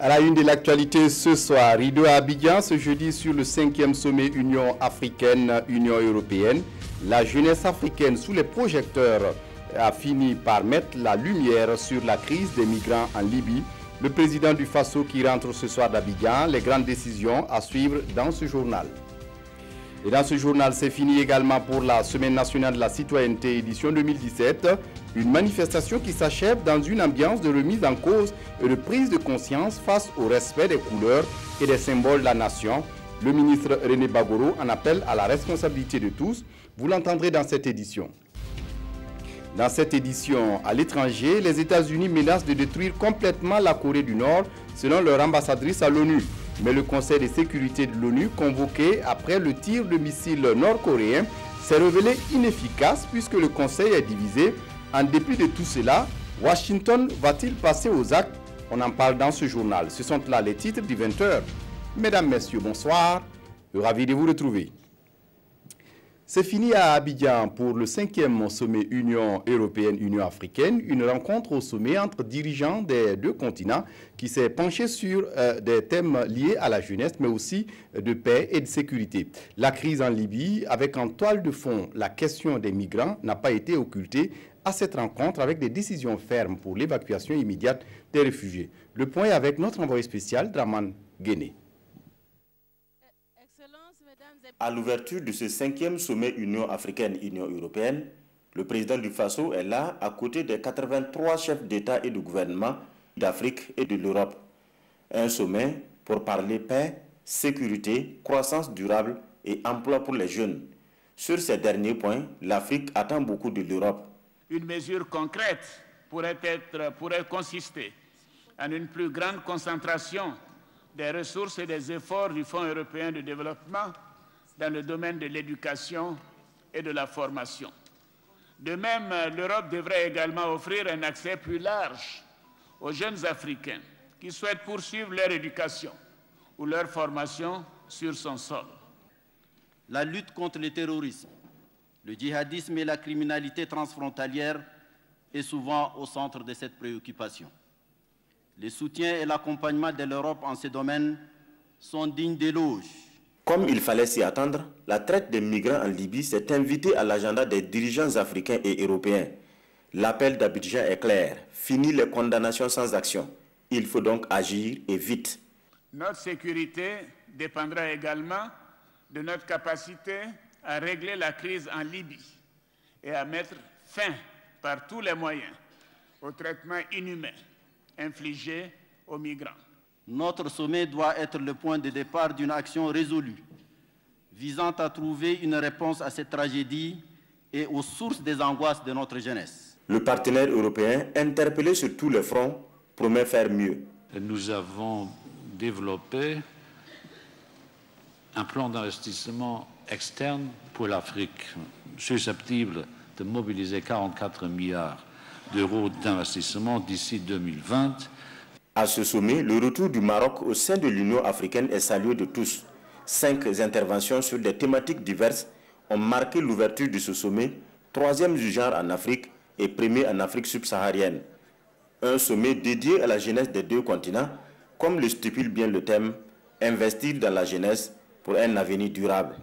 À la une de l'actualité ce soir, rideau à Abidjan ce jeudi sur le 5e sommet Union africaine-Union européenne. La jeunesse africaine sous les projecteurs a fini par mettre la lumière sur la crise des migrants en Libye. Le président du Faso qui rentre ce soir d'Abidjan, les grandes décisions à suivre dans ce journal. Et dans ce journal, c'est fini également pour la Semaine nationale de la citoyenneté édition 2017. Une manifestation qui s'achève dans une ambiance de remise en cause et de prise de conscience face au respect des couleurs et des symboles de la nation. Le ministre René Bagoro en appelle à la responsabilité de tous. Vous l'entendrez dans cette édition. Dans cette édition, à l'étranger, les États-Unis menacent de détruire complètement la Corée du Nord, selon leur ambassadrice à l'ONU. Mais le Conseil de sécurité de l'ONU, convoqué après le tir de missiles nord-coréens, s'est révélé inefficace puisque le Conseil est divisé. En dépit de tout cela, Washington va-t-il passer aux actes? On en parle dans ce journal. Ce sont là les titres du 20h. Mesdames, Messieurs, bonsoir. Ravi de vous retrouver. C'est fini à Abidjan pour le 5e sommet Union européenne-Union africaine, une rencontre au sommet entre dirigeants des deux continents qui s'est penchée sur des thèmes liés à la jeunesse, mais aussi de paix et de sécurité. La crise en Libye, avec en toile de fond la question des migrants, n'a pas été occultée à cette rencontre avec des décisions fermes pour l'évacuation immédiate des réfugiés. Le point est avec notre envoyé spécial, Draman Guéné. À l'ouverture de ce 5e sommet Union africaine-Union européenne, le président du Faso est là à côté des 83 chefs d'État et de gouvernement d'Afrique et de l'Europe. Un sommet pour parler paix, sécurité, croissance durable et emploi pour les jeunes. Sur ces derniers points, l'Afrique attend beaucoup de l'Europe. Une mesure concrète pourrait consister en une plus grande concentration des ressources et des efforts du Fonds européen de développement dans le domaine de l'éducation et de la formation. De même, l'Europe devrait également offrir un accès plus large aux jeunes Africains qui souhaitent poursuivre leur éducation ou leur formation sur son sol. La lutte contre le terrorisme, le djihadisme et la criminalité transfrontalière est souvent au centre de cette préoccupation. Le soutien et l'accompagnement de l'Europe en ce domaine sont dignes d'éloge. Comme il fallait s'y attendre, la traite des migrants en Libye s'est invitée à l'agenda des dirigeants africains et européens. L'appel d'Abidjan est clair. Fini les condamnations sans action. Il faut donc agir et vite. Notre sécurité dépendra également de notre capacité à régler la crise en Libye et à mettre fin par tous les moyens au traitement inhumain infligé aux migrants. Notre sommet doit être le point de départ d'une action résolue, visant à trouver une réponse à cette tragédie et aux sources des angoisses de notre jeunesse. Le partenaire européen, interpellé sur tous les fronts, promet faire mieux. Nous avons développé un plan d'investissement externe pour l'Afrique, susceptible de mobiliser 44 milliards d'euros d'investissement d'ici 2020. À ce sommet, le retour du Maroc au sein de l'Union africaine est salué de tous. 5 interventions sur des thématiques diverses ont marqué l'ouverture de ce sommet, 3e du genre en Afrique et 1er en Afrique subsaharienne. Un sommet dédié à la jeunesse des deux continents, comme le stipule bien le thème « Investir dans la jeunesse pour un avenir durable ».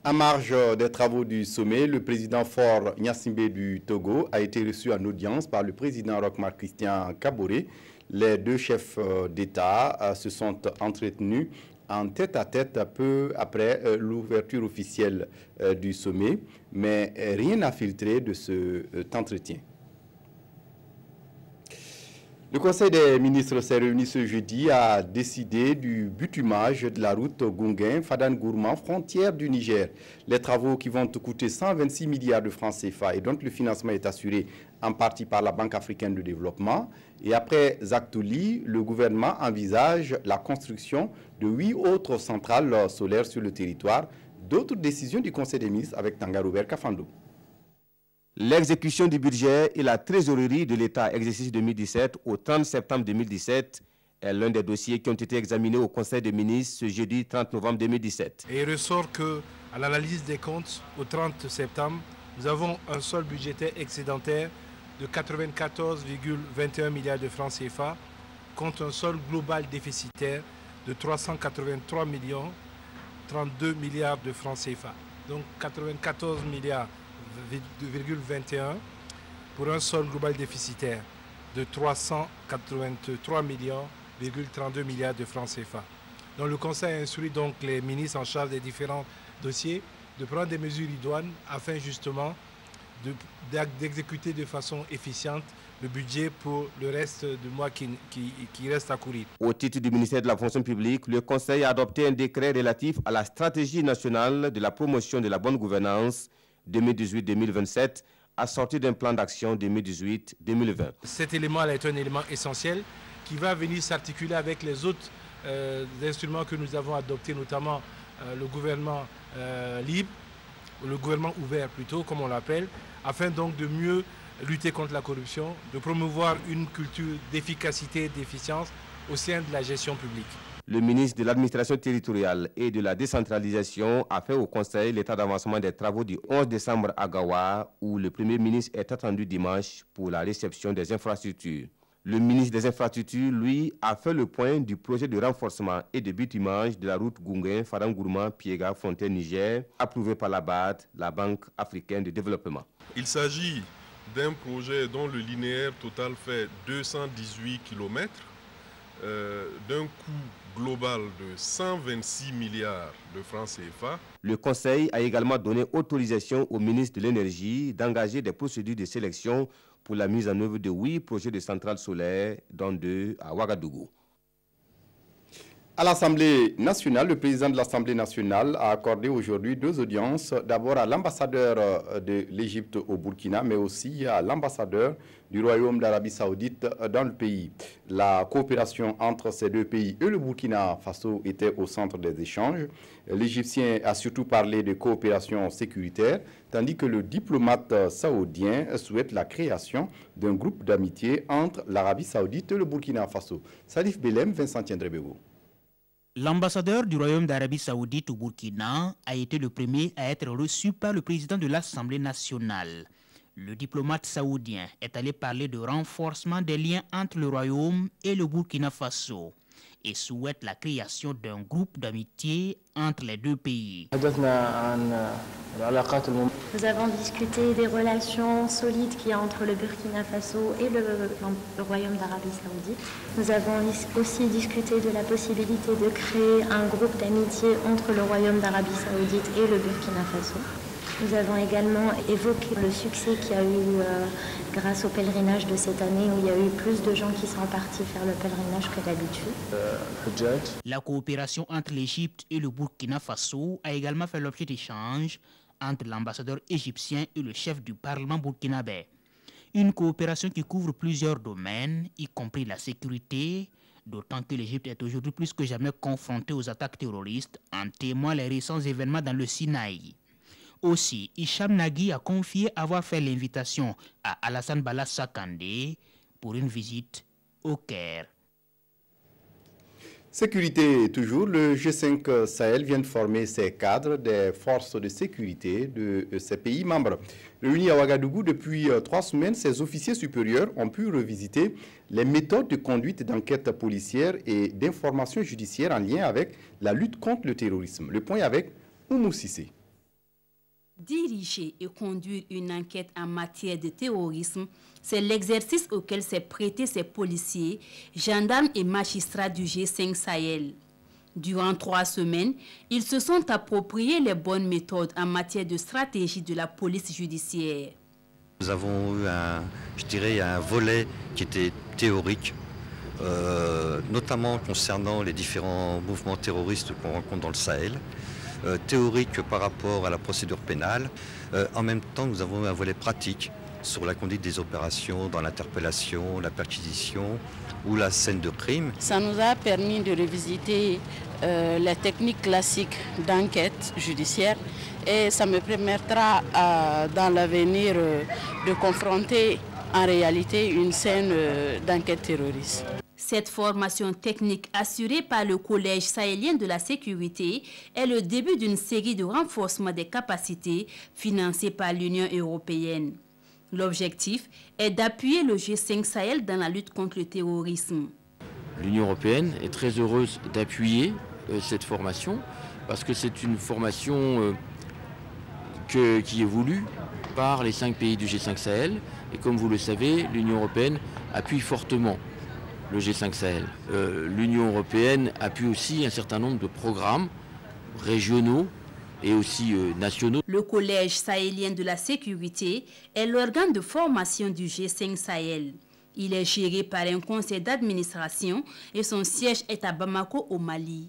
En marge des travaux du sommet, le président Faure Gnassingbé du Togo a été reçu en audience par le président Roch-Marc Christian Kaboré. Les deux chefs d'État se sont entretenus en tête-à-tête peu après l'ouverture officielle du sommet, mais rien n'a filtré de cet entretien. Le Conseil des ministres s'est réuni ce jeudi à décider du bitumage de la route Gunguin-Fadan-Gourma, frontière du Niger. Les travaux qui vont coûter 126 milliards de francs CFA et dont le financement est assuré en partie par la Banque africaine de développement. Et après Zaktouli, le gouvernement envisage la construction de 8 autres centrales solaires sur le territoire. D'autres décisions du Conseil des ministres avec Tanga Robert Kafando. L'exécution du budget et la trésorerie de l'État exercice 2017 au 30 septembre 2017 est l'un des dossiers qui ont été examinés au Conseil des ministres ce jeudi 30 novembre 2017. Et il ressort qu'à l'analyse des comptes au 30 septembre, nous avons un solde budgétaire excédentaire de 94,21 milliards de francs CFA contre un solde global déficitaire de 383 millions 32 milliards de francs CFA. Donc 94 milliards 21 pour un solde global déficitaire de 383 millions 32 milliards de francs CFA. Donc le Conseil a instruit donc les ministres en charge des différents dossiers de prendre des mesures idoines afin justement d'exécuter de façon efficiente le budget pour le reste du mois qui reste à courir. Au titre du ministère de la fonction publique, le Conseil a adopté un décret relatif à la stratégie nationale de la promotion de la bonne gouvernance 2018-2027, assorti d'un plan d'action 2018-2020. Cet élément est un élément essentiel qui va venir s'articuler avec les autres instruments que nous avons adoptés, notamment le gouvernement libre, ou le gouvernement ouvert plutôt, comme on l'appelle, afin donc de mieux lutter contre la corruption, de promouvoir une culture d'efficacité et d'efficience au sein de la gestion publique. Le ministre de l'Administration territoriale et de la décentralisation a fait au Conseil l'état d'avancement des travaux du 11 décembre à Gawa, où le Premier ministre est attendu dimanche pour la réception des infrastructures. Le ministre des Infrastructures, lui, a fait le point du projet de renforcement et de bitumage de la route Gounguin-Farangourma-Piega-Fontaine-Niger, approuvé par la BAD, la Banque africaine de développement. Il s'agit d'un projet dont le linéaire total fait 218 km, d'un coût global de 126 milliards de francs CFA. Le Conseil a également donné autorisation au ministre de l'Énergie d'engager des procédures de sélection pour la mise en œuvre de 8 projets de centrales solaires, dont 2 à Ouagadougou. À l'Assemblée nationale, le président de l'Assemblée nationale a accordé aujourd'hui 2 audiences, d'abord à l'ambassadeur de l'Égypte au Burkina, mais aussi à l'ambassadeur du Royaume d'Arabie Saoudite dans le pays. La coopération entre ces 2 pays et le Burkina Faso était au centre des échanges. L'Égyptien a surtout parlé de coopération sécuritaire, tandis que le diplomate saoudien souhaite la création d'un groupe d'amitié entre l'Arabie Saoudite et le Burkina Faso. Salif Belem, Vincent Tiendrebego. L'ambassadeur du Royaume d'Arabie Saoudite au Burkina a été le premier à être reçu par le président de l'Assemblée nationale. Le diplomate saoudien est allé parler de renforcement des liens entre le Royaume et le Burkina Faso et souhaite la création d'un groupe d'amitié entre les 2 pays. Nous avons discuté des relations solides qu'il y a entre le Burkina Faso et le Royaume d'Arabie Saoudite. Nous avons aussi discuté de la possibilité de créer un groupe d'amitié entre le Royaume d'Arabie Saoudite et le Burkina Faso. Nous avons également évoqué le succès qu'il y a eu grâce au pèlerinage de cette année, où il y a eu plus de gens qui sont partis faire le pèlerinage que d'habitude. La coopération entre l'Égypte et le Burkina Faso a également fait l'objet d'échanges entre l'ambassadeur égyptien et le chef du Parlement burkinabé. Une coopération qui couvre plusieurs domaines, y compris la sécurité, d'autant que l'Égypte est aujourd'hui plus que jamais confrontée aux attaques terroristes, en témoignent les récents événements dans le Sinaï. Aussi, Hicham Nagui a confié avoir fait l'invitation à Alassane Bala Sakandé pour une visite au Caire. Sécurité toujours, le G5 Sahel vient de former ses cadres des forces de sécurité de ces pays membres. Réunis à Ouagadougou depuis 3 semaines, ces officiers supérieurs ont pu revisiter les méthodes de conduite d'enquête policière et d'information judiciaire en lien avec la lutte contre le terrorisme. Le point avec Oumou Sissé. Diriger et conduire une enquête en matière de terrorisme, c'est l'exercice auquel s'est prêté ces policiers, gendarmes et magistrats du G5 Sahel. Durant 3 semaines, ils se sont appropriés les bonnes méthodes en matière de stratégie de la police judiciaire. Nous avons eu un volet qui était théorique, notamment concernant les différents mouvements terroristes qu'on rencontre dans le Sahel. Théorique par rapport à la procédure pénale. En même temps, nous avons un volet pratique sur la conduite des opérations dans l'interpellation, la perquisition ou la scène de crime. Ça nous a permis de revisiter les techniques classiques d'enquête judiciaire et ça me permettra dans l'avenir de confronter en réalité une scène d'enquête terroriste. Cette formation technique assurée par le Collège sahélien de la sécurité est le début d'une série de renforcement des capacités financées par l'Union européenne. L'objectif est d'appuyer le G5 Sahel dans la lutte contre le terrorisme. L'Union européenne est très heureuse d'appuyer cette formation parce que c'est une formation qui est voulue par les 5 pays du G5 Sahel. Et comme vous le savez, l'Union européenne appuie fortement le G5 Sahel. L'Union européenne appuie aussi un certain nombre de programmes régionaux et aussi nationaux. Le Collège sahélien de la sécurité est l'organe de formation du G5 Sahel. Il est géré par un conseil d'administration et son siège est à Bamako au Mali.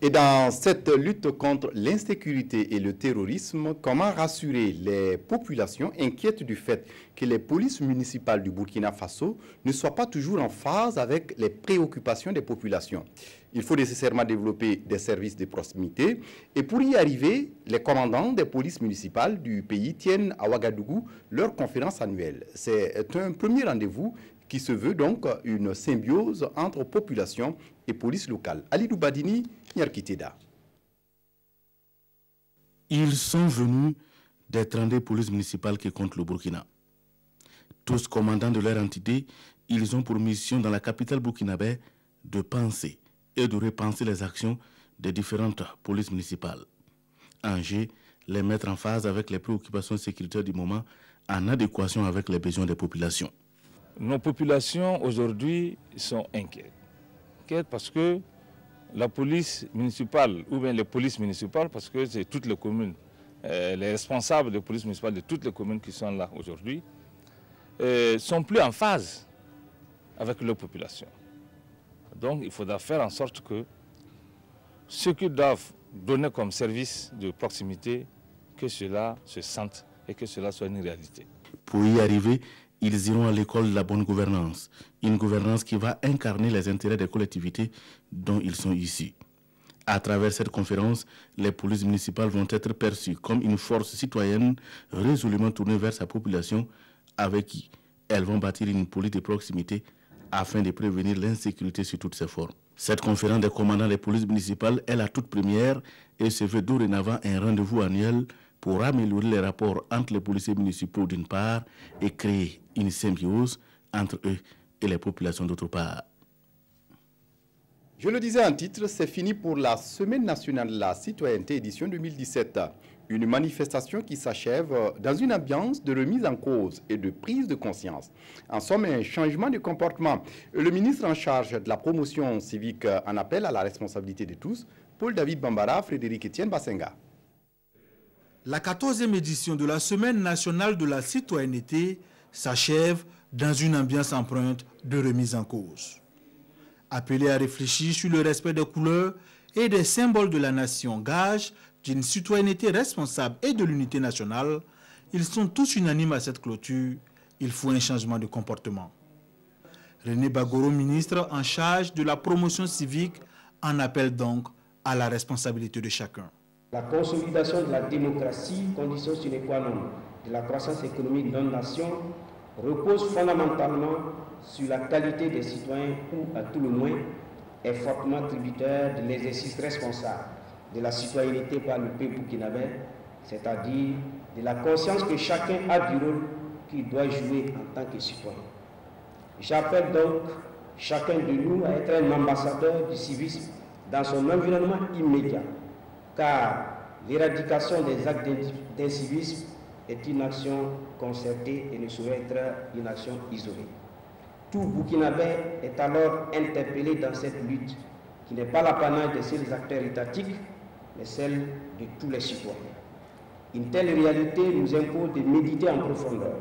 Et dans cette lutte contre l'insécurité et le terrorisme, comment rassurer les populations inquiètes du fait que les polices municipales du Burkina Faso ne soient pas toujours en phase avec les préoccupations des populations? Il faut nécessairement développer des services de proximité. Et pour y arriver, les commandants des polices municipales du pays tiennent à Ouagadougou leur conférence annuelle. C'est un premier rendez-vous qui se veut donc une symbiose entre population et police locale. Alidou Badini, Nyarkiteda. Ils sont venus des 32 polices municipales qui comptent le Burkina. Tous commandants de leur entité, ils ont pour mission dans la capitale burkinabé de penser et de repenser les actions des différentes polices municipales. Angers, les mettre en phase avec les préoccupations sécuritaires du moment en adéquation avec les besoins des populations. Nos populations aujourd'hui sont inquiètes parce que la police municipale, ou bien les polices municipales, parce que c'est toutes les communes, les responsables des polices municipales de toutes les communes qui sont là aujourd'hui, sont plus en phase avec leur population. Donc il faudra faire en sorte que ceux qui doivent donner comme service de proximité, que cela se sente et que cela soit une réalité. Pour y arriver, ils iront à l'école de la bonne gouvernance, une gouvernance qui va incarner les intérêts des collectivités dont ils sont issus. À travers cette conférence, les polices municipales vont être perçues comme une force citoyenne résolument tournée vers sa population avec qui elles vont bâtir une politique de proximité afin de prévenir l'insécurité sous toutes ses formes. Cette conférence des commandants des polices municipales est la toute première et se veut dorénavant un rendez-vous annuel pour améliorer les rapports entre les policiers municipaux d'une part et créer une symbiose entre eux et les populations d'autre part. Je le disais en titre, c'est fini pour la Semaine nationale de la citoyenneté édition 2017. Une manifestation qui s'achève dans une ambiance de remise en cause et de prise de conscience. En somme, un changement de comportement. Le ministre en charge de la promotion civique en appelle à la responsabilité de tous, Paul-David Bambara, Frédéric Etienne Bassenga. La 14e édition de la Semaine nationale de la citoyenneté s'achève dans une ambiance empreinte de remise en cause. Appelés à réfléchir sur le respect des couleurs et des symboles de la nation, gage d'une citoyenneté responsable et de l'unité nationale, ils sont tous unanimes à cette clôture. Il faut un changement de comportement. René Bagoro, ministre en charge de la promotion civique, en appelle donc à la responsabilité de chacun. La consolidation de la démocratie, condition sine qua non de la croissance économique de notre nation, repose fondamentalement sur la qualité des citoyens ou, à tout le moins, est fortement tributaire de l'exercice responsable de la citoyenneté par le peuple burkinabé, c'est-à-dire de la conscience que chacun a du rôle qu'il doit jouer en tant que citoyen. J'appelle donc chacun de nous à être un ambassadeur du civisme dans son environnement immédiat, car l'éradication des actes d'incivisme est une action concertée et ne saurait être une action isolée. Tout Burkinabé est alors interpellé dans cette lutte, qui n'est pas l'apanage des seuls acteurs étatiques, mais celle de tous les citoyens. Une telle réalité nous impose de méditer en profondeur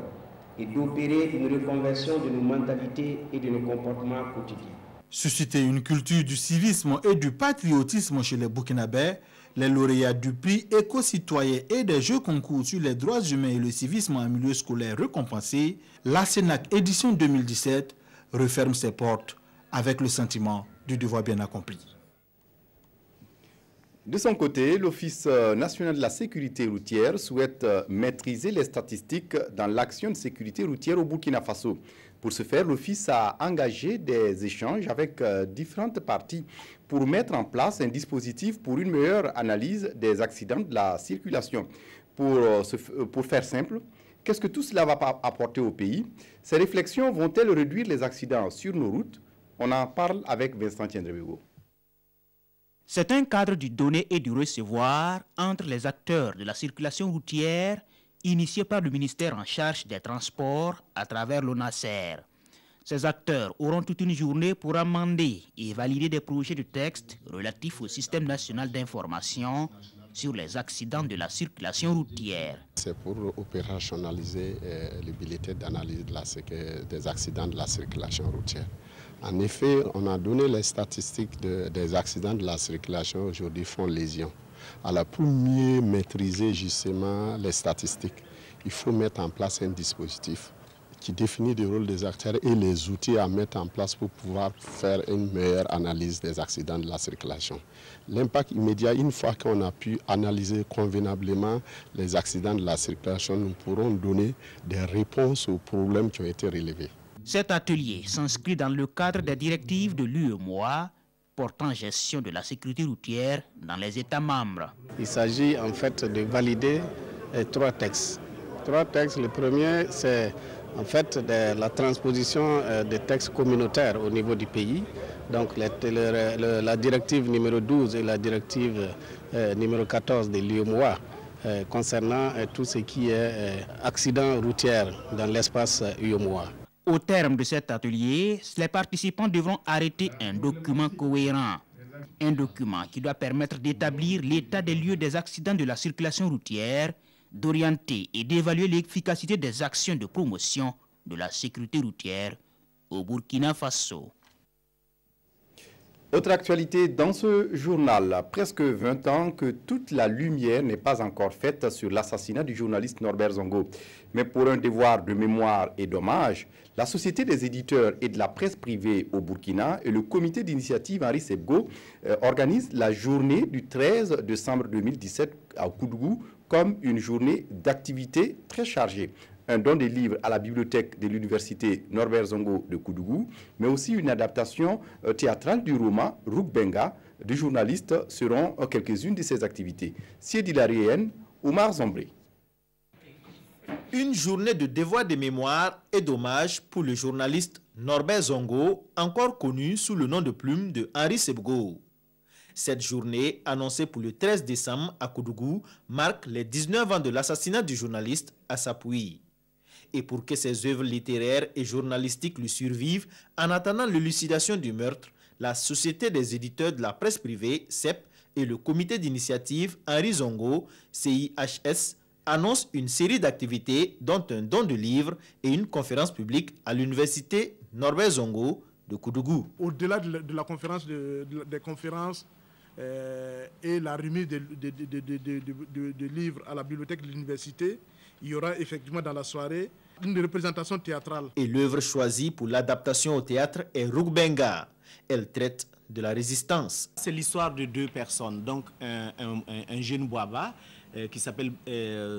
et d'opérer une reconversion de nos mentalités et de nos comportements quotidiens. Susciter une culture du civisme et du patriotisme chez les Burkinabés, les lauréats du prix éco-citoyen et des jeux concours sur les droits humains et le civisme en milieu scolaire récompensés, la CENAC édition 2017 referme ses portes avec le sentiment du devoir bien accompli. De son côté, l'Office national de la sécurité routière souhaite maîtriser les statistiques dans l'action de sécurité routière au Burkina Faso. Pour ce faire, l'Office a engagé des échanges avec différentes parties pour mettre en place un dispositif pour une meilleure analyse des accidents de la circulation. Pour faire simple, Qu'est-ce que tout cela va apporter au pays? Ces réflexions vont-elles réduire les accidents sur nos routes? On en parle avec Vincent Tiendrebego. C'est un cadre du donner et du recevoir entre les acteurs de la circulation routière initié par le ministère en charge des Transports à travers l'ONASER. Ces acteurs auront toute une journée pour amender et valider des projets de texte relatifs au système national d'information sur les accidents de la circulation routière. C'est pour opérationnaliser le bulletin d'analyse des accidents de la circulation routière. En effet, on a donné les statistiques des accidents de la circulation aujourd'hui font lésion. Alors pour mieux maîtriser justement les statistiques, il faut mettre en place un dispositif qui définit le rôle des acteurs et les outils à mettre en place pour pouvoir faire une meilleure analyse des accidents de la circulation. L'impact immédiat, une fois qu'on a pu analyser convenablement les accidents de la circulation, nous pourrons donner des réponses aux problèmes qui ont été relevés. Cet atelier s'inscrit dans le cadre des directives de l'UEMOA portant gestion de la sécurité routière dans les États membres. Il s'agit en fait de valider 3 textes. 3 textes. Le premier, c'est en fait la transposition des textes communautaires au niveau du pays. Donc la directive numéro 12 et la directive numéro 14 de l'UEMOA concernant tout ce qui est accident routier dans l'espace UEMOA. Au terme de cet atelier, les participants devront arrêter un document cohérent. Un document qui doit permettre d'établir l'état des lieux des accidents de la circulation routière, d'orienter et d'évaluer l'efficacité des actions de promotion de la sécurité routière au Burkina Faso. Autre actualité dans ce journal, presque 20 ans que toute la lumière n'est pas encore faite sur l'assassinat du journaliste Norbert Zongo. Mais pour un devoir de mémoire et d'hommage, la Société des éditeurs et de la presse privée au Burkina et le comité d'initiative Henri Sebgo organisent la journée du 13 décembre 2017 à Koudougou comme une journée d'activité très chargée. Un don des livres à la bibliothèque de l'université Norbert Zongo de Koudougou, mais aussi une adaptation théâtrale du roman Rukbenga du journaliste seront quelques-unes de ces activités. Siedi Larien, Oumar Zombré. Une journée de devoir de mémoire et d'hommage pour le journaliste Norbert Zongo, encore connu sous le nom de plume de Henri Sebgo. Cette journée, annoncée pour le 13 décembre à Koudougou, marque les 19 ans de l'assassinat du journaliste à Sapui. Et pour que ses œuvres littéraires et journalistiques lui survivent, en attendant l'élucidation du meurtre, la Société des éditeurs de la presse privée, CEP, et le comité d'initiative Henri Zongo, CIHS, annoncent une série d'activités dont un don de livres et une conférence publique à l'université Norbert Zongo de Koudougou. Au-delà de la conférence, des conférences et la remise de livres à la bibliothèque de l'université, il y aura effectivement dans la soirée une représentation théâtrale. Et l'œuvre choisie pour l'adaptation au théâtre est Rukbenga. Elle traite de la résistance. C'est l'histoire de 2 personnes, donc un jeune Bouaba qui s'appelle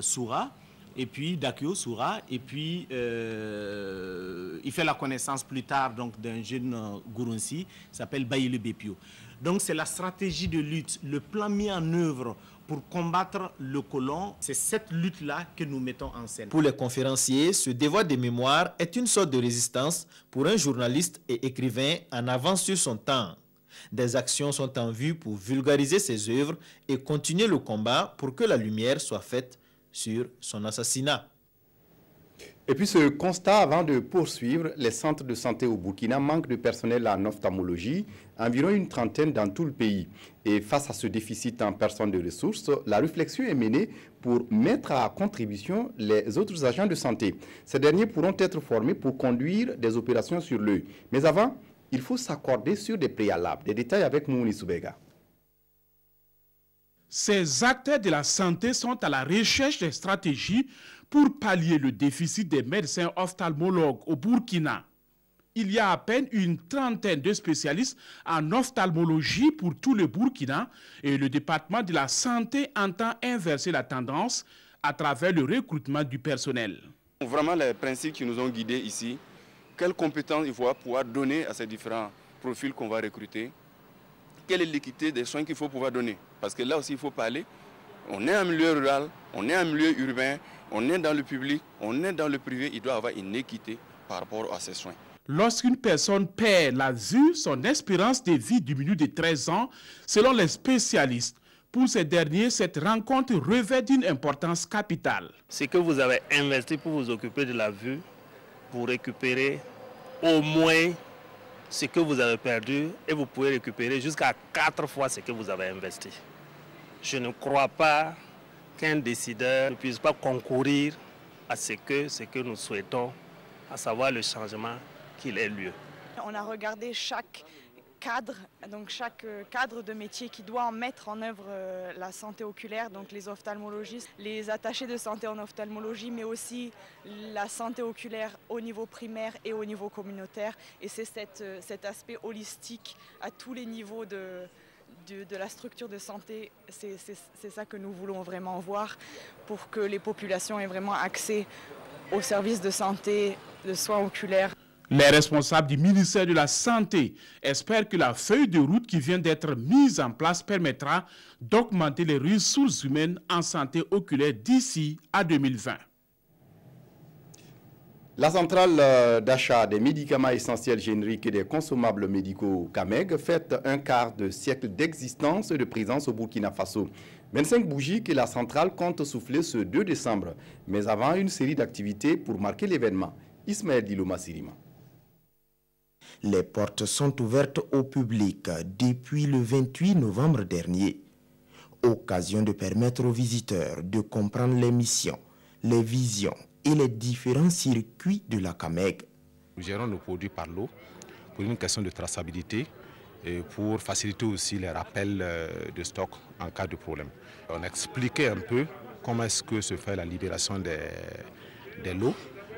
Soura, et puis Dakio Soura, et puis il fait la connaissance plus tard d'un jeune Gourounsi qui s'appelle Baïle Bepio. Donc c'est la stratégie de lutte, le plan mis en œuvre pour combattre le colon. C'est cette lutte-là que nous mettons en scène. Pour les conférenciers, ce devoir de mémoire est une sorte de résistance pour un journaliste et écrivain en avance sur son temps. Des actions sont en vue pour vulgariser ses œuvres et continuer le combat pour que la lumière soit faite sur son assassinat. Et puis ce constat, avant de poursuivre, les centres de santé au Burkina manquent de personnel en ophtalmologie, environ une trentaine dans tout le pays. Et face à ce déficit en personnes de ressources, la réflexion est menée pour mettre à contribution les autres agents de santé. Ces derniers pourront être formés pour conduire des opérations sur l'œil. Mais avant, il faut s'accorder sur des préalables. Des détails avec Moumouni Soubega. Ces acteurs de la santé sont à la recherche de stratégies pour pallier le déficit des médecins ophtalmologues au Burkina. Il y a à peine une trentaine de spécialistes en ophtalmologie pour tout le Burkina et le département de la santé entend inverser la tendance à travers le recrutement du personnel. Vraiment les principes qui nous ont guidés ici, quelles compétences il faut pouvoir donner à ces différents profils qu'on va recruter, quelle est l'équité des soins qu'il faut pouvoir donner. Parce que là aussi il faut parler, on est en milieu rural, on est en milieu urbain, On est dans le public, on est dans le privé, il doit y avoir une équité par rapport à ces soins. Lorsqu'une personne perd la vue, son espérance de vie diminue de 13 ans, selon les spécialistes. Pour ces derniers, cette rencontre revêt d'une importance capitale. Ce que vous avez investi pour vous occuper de la vue, vous récupérez au moins ce que vous avez perdu et vous pouvez récupérer jusqu'à 4 fois ce que vous avez investi. Je ne crois pas qu'un décideur ne puisse pas concourir à ce que nous souhaitons, à savoir le changement qu'il ait lieu. On a regardé chaque cadre, donc chaque cadre de métier qui doit mettre en œuvre la santé oculaire, donc les ophtalmologistes, les attachés de santé en ophtalmologie, mais aussi la santé oculaire au niveau primaire et au niveau communautaire. Et c'est cet aspect holistique à tous les niveaux de la structure de santé, c'est ça que nous voulons vraiment voir pour que les populations aient vraiment accès aux services de santé, de soins oculaires. Les responsables du ministère de la Santé espèrent que la feuille de route qui vient d'être mise en place permettra d'augmenter les ressources humaines en santé oculaire d'ici à 2020. La centrale d'achat des médicaments essentiels génériques et des consommables médicaux CAMEG fête un quart de siècle d'existence et de présence au Burkina Faso. 25 bougies que la centrale compte souffler ce 2 décembre, mais avant une série d'activités pour marquer l'événement. Ismaël Diloma Sirima. Les portes sont ouvertes au public depuis le 28 novembre dernier. Occasion de permettre aux visiteurs de comprendre les missions, les visions et les différents circuits de la CAMEG. Nous gérons nos produits par lot pour une question de traçabilité et pour faciliter aussi les rappels de stock en cas de problème. On expliquait un peu comment est-ce que se fait la libération des lots.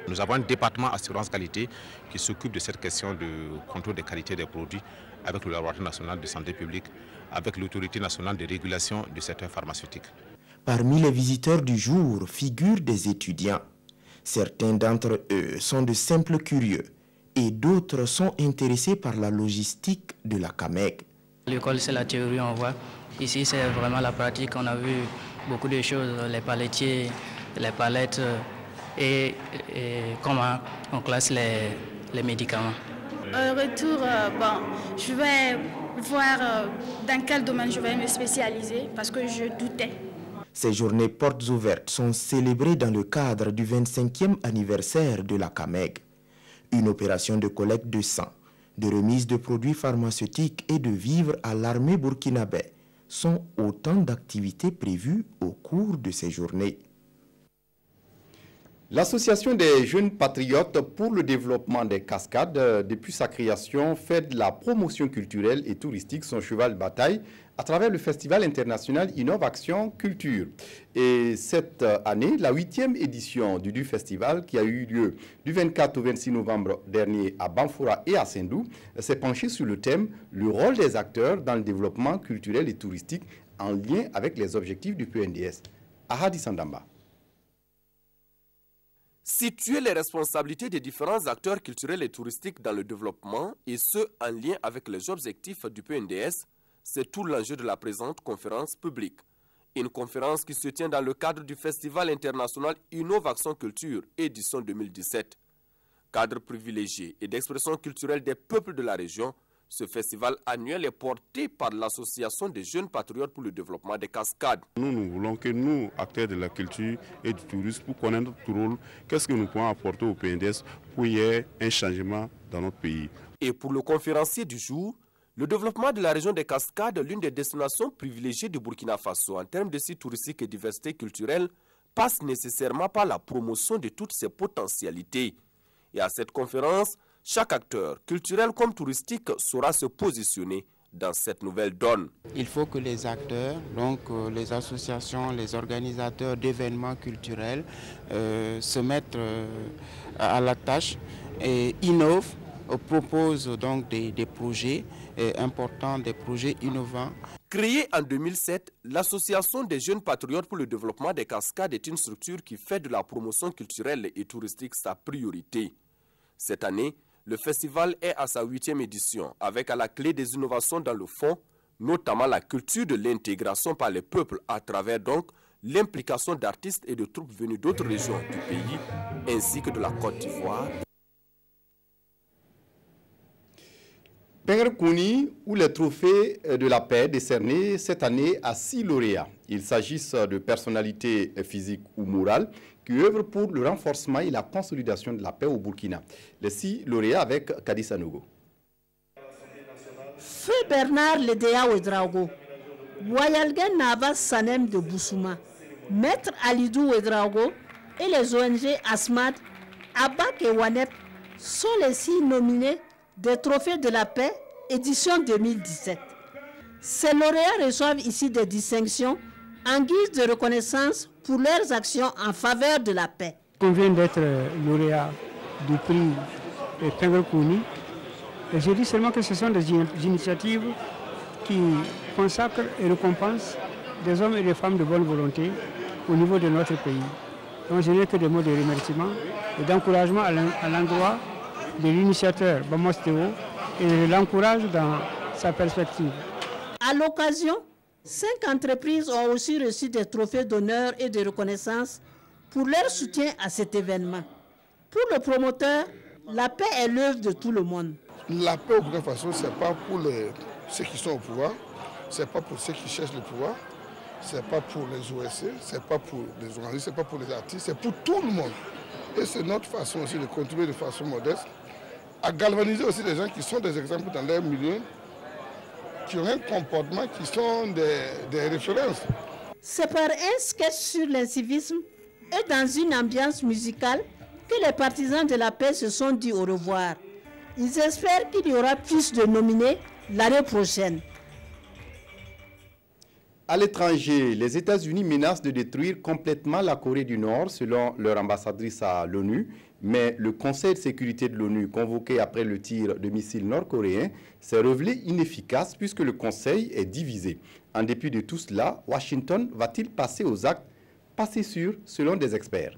Nous avons un département assurance qualité qui s'occupe de cette question de contrôle des qualités des produits avec le laboratoire national de santé publique, avec l'autorité nationale de régulation du secteur pharmaceutique. Parmi les visiteurs du jour figurent des étudiants. Certains d'entre eux sont de simples curieux et d'autres sont intéressés par la logistique de la CAMEG. L'école, c'est la théorie, on voit. Ici, c'est vraiment la pratique. On a vu beaucoup de choses, les palettiers, les palettes et comment on classe les médicaments. Au retour, je vais voir dans quel domaine je vais me spécialiser parce que je doutais. Ces journées portes ouvertes sont célébrées dans le cadre du 25e anniversaire de la CAMEG. Une opération de collecte de sang, de remise de produits pharmaceutiques et de vivres à l'armée burkinabé sont autant d'activités prévues au cours de ces journées. L'Association des jeunes patriotes pour le développement des cascades, depuis sa création, fait de la promotion culturelle et touristique son cheval de bataille à travers le festival international Innovation Culture. Et cette année, la 8e édition du festival, qui a eu lieu du 24 au 26 novembre dernier à Banfoura et à Sendou, s'est penchée sur le thème « Le rôle des acteurs dans le développement culturel et touristique en lien avec les objectifs du PNDS ». Ahadi Sandamba. Situer les responsabilités des différents acteurs culturels et touristiques dans le développement, et ce, en lien avec les objectifs du PNDS, c'est tout l'enjeu de la présente conférence publique. Une conférence qui se tient dans le cadre du Festival international Innovation Culture, édition 2017. Cadre privilégié et d'expression culturelle des peuples de la région, ce festival annuel est porté par l'Association des jeunes patriotes pour le développement des cascades. Nous voulons que nous, acteurs de la culture et du tourisme, pour connaître notre rôle, qu'est-ce que nous pouvons apporter au PNDS pour qu'il y ait un changement dans notre pays. Et pour le conférencier du jour, le développement de la région des cascades, l'une des destinations privilégiées du Burkina Faso en termes de sites touristiques et diversité culturelle, passe nécessairement par la promotion de toutes ses potentialités. Et à cette conférence, chaque acteur, culturel comme touristique, saura se positionner dans cette nouvelle donne. Il faut que les acteurs, donc les associations, les organisateurs d'événements culturels se mettent à la tâche et innovent, proposent donc des projets importants, des projets innovants. Créée en 2007, l'Association des jeunes patriotes pour le développement des cascades est une structure qui fait de la promotion culturelle et touristique sa priorité. Cette année, le festival est à sa 8e édition, avec à la clé des innovations dans le fond, notamment la culture de l'intégration par les peuples à travers donc l'implication d'artistes et de troupes venus d'autres régions du pays, ainsi que de la Côte d'Ivoire. Pengerkouni, où les trophées de la paix décernés cette année à 6 lauréats. Il s'agisse de personnalités physiques ou morales qui œuvrent pour le renforcement et la consolidation de la paix au Burkina. Les 6 lauréats avec Kadi Sanogo. Feu Bernard Ledea Ouedraogo, Wayalgen Nava Sanem de Boussouma, Maître Alidou Ouedraogo et les ONG ASMAD, Abak et Wanep sont les 6 nominés des trophées de la paix, édition 2017. Ces lauréats reçoivent ici des distinctions en guise de reconnaissance pour leurs actions en faveur de la paix. On vient d'être lauréat du prix Pengerkouni. Et je dis seulement que ce sont des initiatives qui consacrent et récompensent des hommes et des femmes de bonne volonté au niveau de notre pays. Donc je n'ai que des mots de remerciement et d'encouragement à l'endroit de l'initiateur Bamos Théo et je l'encourage dans sa perspective. À l'occasion, 5 entreprises ont aussi reçu des trophées d'honneur et de reconnaissance pour leur soutien à cet événement. Pour le promoteur, la paix est l'œuvre de tout le monde. La paix au Burkina Faso, ce n'est pas pour ceux qui sont au pouvoir, ce n'est pas pour ceux qui cherchent le pouvoir, ce n'est pas pour les OSC, ce n'est pas pour les organismes, ce n'est pas pour les artistes, c'est pour tout le monde. Et c'est notre façon aussi de contribuer de façon modeste à galvaniser aussi les gens qui sont des exemples dans leur milieu, qui ont un comportement qui sont des références. C'est par un sketch sur l'incivisme et dans une ambiance musicale que les partisans de la paix se sont dit au revoir. Ils espèrent qu'il y aura plus de nominés l'année prochaine. À l'étranger, les États-Unis menacent de détruire complètement la Corée du Nord, selon leur ambassadrice à l'ONU. Mais le Conseil de sécurité de l'ONU, convoqué après le tir de missiles nord-coréens, s'est révélé inefficace puisque le Conseil est divisé. En dépit de tout cela, Washington va-t-il passer aux actes? Pas si sûr, selon des experts.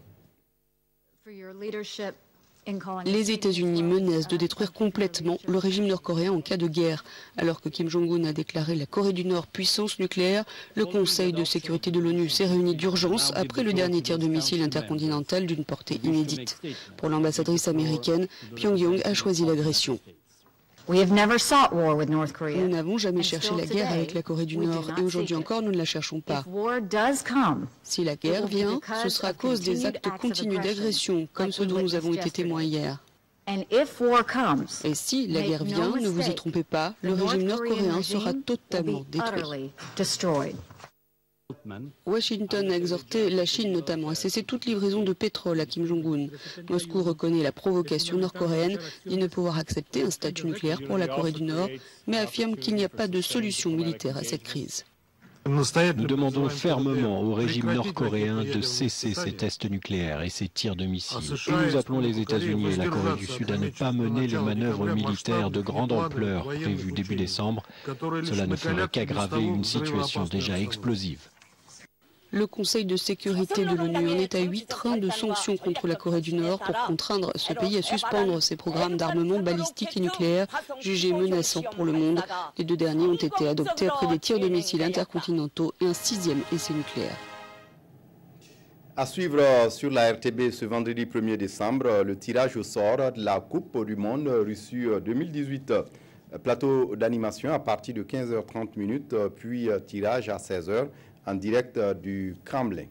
Les États-Unis menacent de détruire complètement le régime nord-coréen en cas de guerre. Alors que Kim Jong-un a déclaré la Corée du Nord puissance nucléaire, le Conseil de sécurité de l'ONU s'est réuni d'urgence après le dernier tir de missile intercontinental d'une portée inédite. Pour l'ambassadrice américaine, Pyongyang a choisi l'agression. Nous n'avons jamais cherché la guerre avec la Corée du Nord et aujourd'hui encore nous ne la cherchons pas. Si la guerre vient, ce sera à cause des actes continus d'agression comme ceux dont nous avons été témoins hier. Et si la guerre vient, ne vous y trompez pas, le régime nord-coréen sera totalement détruit. Washington a exhorté la Chine notamment à cesser toute livraison de pétrole à Kim Jong-un. Moscou reconnaît la provocation nord-coréenne, dit ne pouvoir accepter un statut nucléaire pour la Corée du Nord, mais affirme qu'il n'y a pas de solution militaire à cette crise. Nous demandons fermement au régime nord-coréen de cesser ses tests nucléaires et ses tirs de missiles. Et nous appelons les États-Unis et la Corée du Sud à ne pas mener les manœuvres militaires de grande ampleur prévues début décembre. Cela ne ferait qu'aggraver une situation déjà explosive. Le Conseil de sécurité de l'ONU en est à 8 trains de sanctions contre la Corée du Nord pour contraindre ce pays à suspendre ses programmes d'armement balistique et nucléaire jugés menaçants pour le monde. Les 2 derniers ont été adoptés après des tirs de missiles intercontinentaux et un 6e essai nucléaire. À suivre sur la RTB ce vendredi 1er décembre, le tirage au sort de la Coupe du Monde Russie 2018. Plateau d'animation à partir de 15h30, puis tirage à 16h. En direct du Kremlin.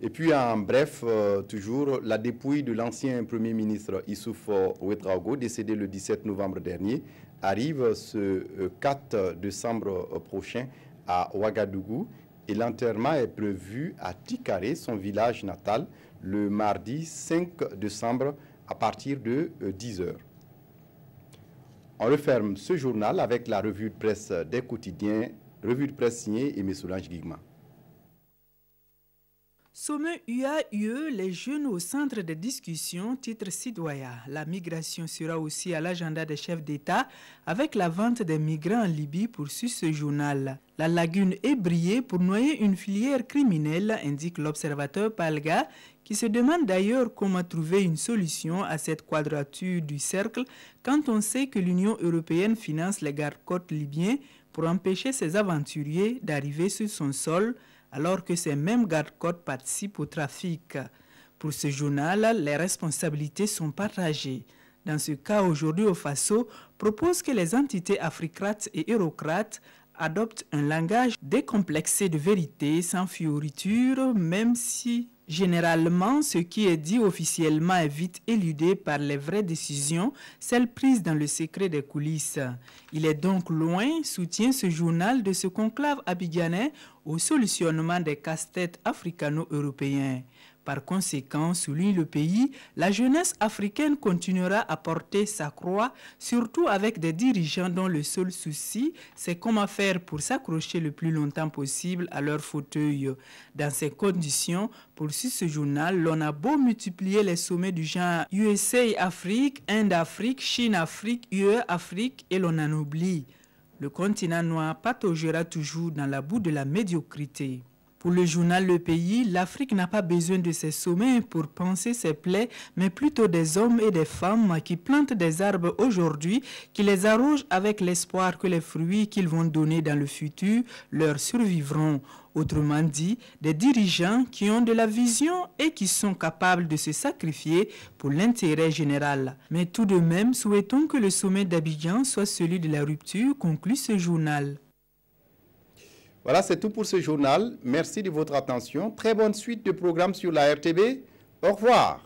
Et puis en bref, toujours, la dépouille de l'ancien Premier ministre Issouf Ouedraogo, décédé le 17 novembre dernier, arrive ce 4 décembre prochain à Ouagadougou et l'enterrement est prévu à Tikare, son village natal, le mardi 5 décembre à partir de 10h. On referme ce journal avec la revue de presse des quotidiens. Revue de presse signée Aimé Solange Guigma. Sommet UA-UE, les jeunes au centre de discussion, titre citoyen. La migration sera aussi à l'agenda des chefs d'État avec la vente des migrants en Libye, poursuit ce journal. La lagune est brillée pour noyer une filière criminelle, indique l'observateur Palga, qui se demande d'ailleurs comment trouver une solution à cette quadrature du cercle quand on sait que l'Union européenne finance les gardes-côtes libyens pour empêcher ces aventuriers d'arriver sur son sol, alors que ces mêmes gardes-côtes participent au trafic. Pour ce journal, les responsabilités sont partagées. Dans ce cas, aujourd'hui, au Faso propose que les entités africrates et eurocrates adoptent un langage décomplexé de vérité, sans fioriture, même si généralement ce qui est dit officiellement est vite éludé par les vraies décisions, celles prises dans le secret des coulisses. Il est donc loin, soutient ce journal, de ce conclave abidjanais au solutionnement des casse-têtes africano-européens. Par conséquent, souligne le pays, la jeunesse africaine continuera à porter sa croix, surtout avec des dirigeants dont le seul souci, c'est comment faire pour s'accrocher le plus longtemps possible à leur fauteuil. Dans ces conditions, poursuit ce journal, l'on a beau multiplier les sommets du genre USA-Afrique, Inde-Afrique, Chine-Afrique, UE-Afrique, et l'on en oublie. Le continent noir pataugera toujours dans la boue de la médiocrité. Pour le journal Le Pays, l'Afrique n'a pas besoin de ces sommets pour panser ses plaies, mais plutôt des hommes et des femmes qui plantent des arbres aujourd'hui, qui les arrosent avec l'espoir que les fruits qu'ils vont donner dans le futur leur survivront. Autrement dit, des dirigeants qui ont de la vision et qui sont capables de se sacrifier pour l'intérêt général. Mais tout de même, souhaitons que le sommet d'Abidjan soit celui de la rupture, conclut ce journal. Voilà, c'est tout pour ce journal. Merci de votre attention. Très bonne suite de programmes sur la RTB. Au revoir.